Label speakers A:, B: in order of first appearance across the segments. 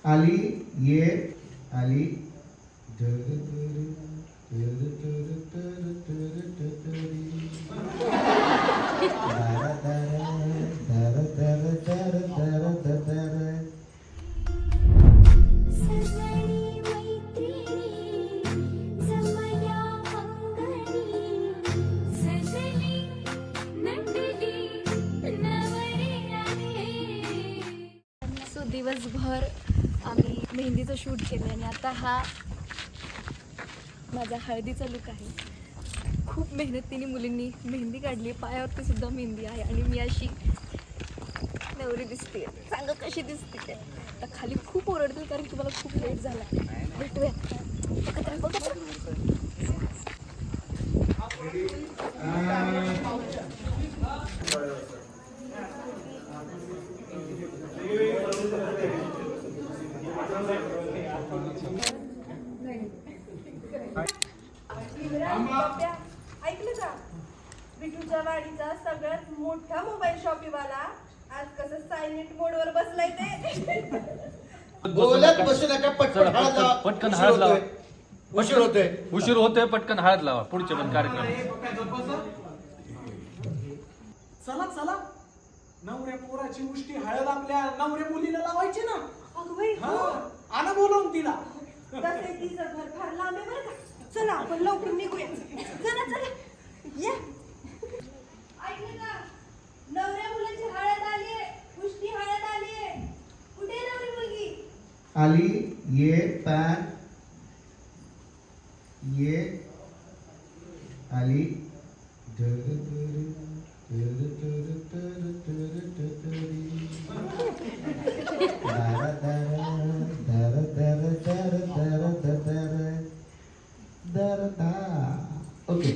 A: आली ये आली
B: दिवसभर आम्ही मेहंदीचं शूट केलं आणि आता हा माझा हळदीचा लुक आहे. खूप मेहनतीने मुलींनी मेहंदी काढली, पायावरती सुद्धा मेहंदी आहे आणि मी अशी नवरी दिसते. सांगा कशी दिसते. आता खाली खूप ओरडतील कारण की मला खूप लेट झाला. भेटूया.
C: ऐकलं का? बिटूच्या वाडीचा सगळ्यात मोठा मोबाईल शॉपीवाला आज कसं सायलेंट मोडवर बसलाय ते.
A: बोलत बसू नका, पटकन हळद लावा.
D: पटकन हळद लावा.
A: उशीर होतोय.
D: पटकन हळद लावा. पुढचे पण कार्यक्रम.
E: चला चला, नवऱ्या पोराची उष्टी हळद आपल्या नवऱ्या मुलीला लावायची ना.
C: अगं बाई,
E: आना बोलवून तिला.
C: तसे तिचं घर फार लांब आहे बरं का. चला आपण लवकर निघूया. चला चला या. ऐकलं का? नवऱ्या मुलाची हळद आलीये, उष्टी हळद आलीये. कुठे आहे नवरी मुलगी?
A: आली ये पॅन ये आली ओके.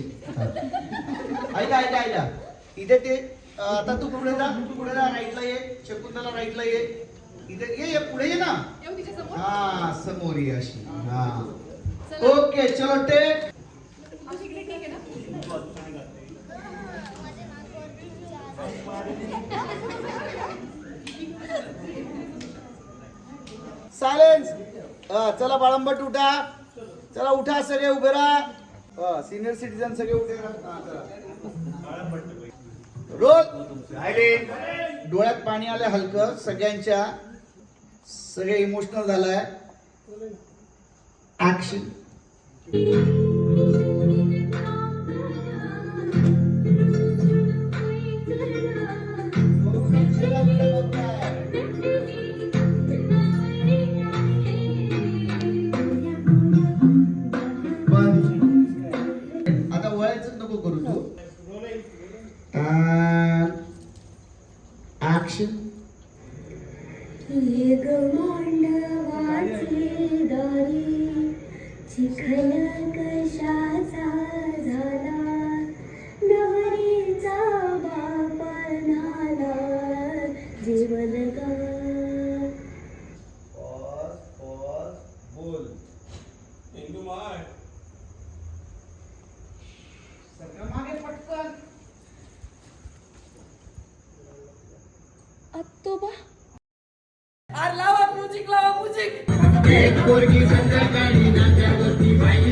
A: आईला इथे ते आता तू पुढे जा राईटला ये. शकुंतला राईटला ये. इथे ये पुढे ये ना. हा समोर ये अशी. हा ओके चलो टेक. सायलेन्स. चला बाळंबट उठा. चला उठा सगळे उभे राहा. सिनियर सिटीजन सगळे उभे राहा. रोल. डोळ्यात पाणी आलं हलकं सगळ्यांच्या. सगळे इमोशनल झालाय. ऍक्शन. आता वळायचं नको करू तू. ऍक्शन.
F: ये गमांडवाचे दारी चिखल कशाचा झाला नवरीचा बाप नाला जीवन गा.
A: बोल. मागे पटकन.
B: आत्तोबा
C: अरे लावा म्युझिक, लावा म्युझिक.
A: एक पोरगी संध्याकाळी नात्यावरती बाई